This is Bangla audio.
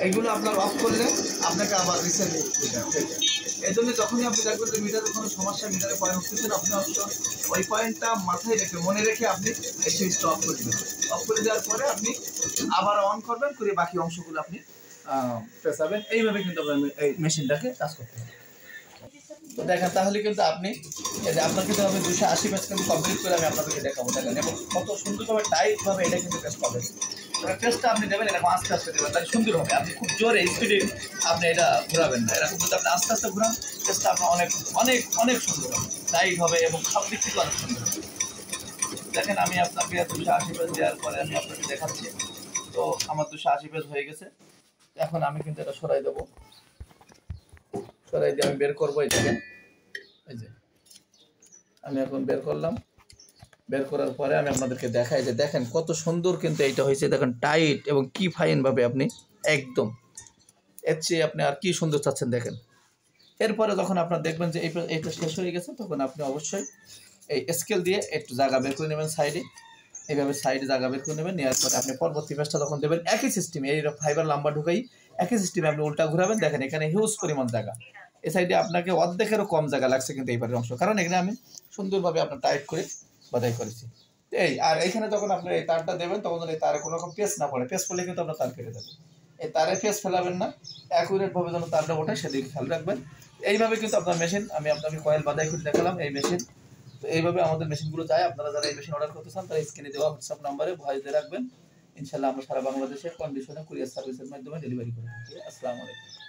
এইগুলো আপনার অফ করলে আপনাকে আবার রিসেট দিতে হবে। এই জন্য যখনই আপনি দেখবেন যে মিটারের কোনো সমস্যা, মিটারে পয়েন্ট উঠতেছে না, আপনি অবশ্য ওই পয়েন্টটা মাথায় রেখে মনে রেখে আপনি এই সুইচটা অফ করে দেবেন। অফ করে দেওয়ার পরে আপনি আবার অন করবেন, করে বাকি অংশগুলো আপনি পেঁচাবেন। এইভাবে কিন্তু আপনার এই মেশিনটাকে কাজ করতে হবে। তো দেখেন তাহলে কিন্তু আপনি এই যে আপনার কিন্তু আমি 280 পেজ কিন্তু কমপ্লিট করে আমি আপনাদেরকে দেখাবো। দেখেন এবং কত সুন্দরভাবে টাইটভাবে এটা কিন্তু পেস্ট পাবেন। এবার পেস্টটা আপনি দেবেন এরকম আস্তে আস্তে দেবেন, তাহলে সুন্দর হবে। আপনি খুব জোরে স্পিডে আপনি এটা ঘোরাবেন না, এরকম যদি আপনি আস্তে আস্তে ঘুরান পেস্টটা আপনার অনেক অনেক অনেক সুন্দর হবে, টাইট হবে এবং সব দিক থেকে অনেক সুন্দর হবে। দেখেন আমি আপনাকে 280 পেজ দেওয়ার পরে আমি আপনাকে দেখাচ্ছি। তো আমার 280 পেজ হয়ে গেছে। এখন আমি কিন্তু এটা সরাই দেবো, সরাই দিয়ে আমি বের করবো। এই দেখেন, এই যে আমি এখন বের করলাম। বের করার পরে আমি আপনাদেরকে দেখাই যে দেখেন কত সুন্দর কিন্তু এইটা হয়েছে। দেখেন টাইট এবং কি ফাইনভাবে আপনি একদম এর চেয়ে আপনি আর কি সুন্দর চাচ্ছেন দেখেন। এরপরে যখন আপনার দেখবেন যে এইটা শেষ হয়ে গেছে, তখন আপনি অবশ্যই এই স্কেল দিয়ে একটু জায়গা বের করে নেবেন সাইডে। এইভাবে সাইডে জায়গা বের করে নেবেন, নেওয়ার পরে আপনি পরবর্তী পেজটা যখন দেবেন একই সিস্টেমে এই ফাইবার লাম্বা ঢুকাই একই সিস্টেমে আপনি উল্টা ঘুরাবেন। দেখেন এখানে হিউজ পরিমাণ জায়গা, এই সাইডে আপনাকে অর্ধেকেরও কম জায়গা লাগছে কিন্তু এই পারের অংশ, কারণ এখানে আমি সুন্দরভাবে আপনার টাইট করে বাধাই করেছি। এই আর এইখানে যখন আপনি এই তারটা দেবেন তখন এই তারে কোনো রকম পেস না পড়ে, পেস পড়লে কিন্তু আপনার তার কেটে যাবে। এই তারে পেস ফেলাবেন না, অ্যাকুরেটভাবে যেন তারটা ওঠে সেদিকে খেয়াল রাখবেন। এইভাবে কিন্তু আপনার মেশিন, আমি আপনাকে কয়েল বাধাই করে দেখালাম এই মেশিন। তো এইভাবে আমাদের মেশিনগুলো যায়। আপনারা যারা এই মেশিন অর্ডার করতে চান তারা স্ক্রিনে দেওয়া হোয়াটসঅ্যাপ নাম্বারে ভয়েস দিয়ে রাখবেন। ইনশাল্লাহ আমরা সারা বাংলাদেশে কন্ডিশনে কুরিয়ার সার্ভিসের মাধ্যমে ডেলিভারি করে থাকি। আসসালামু আলাইকুম।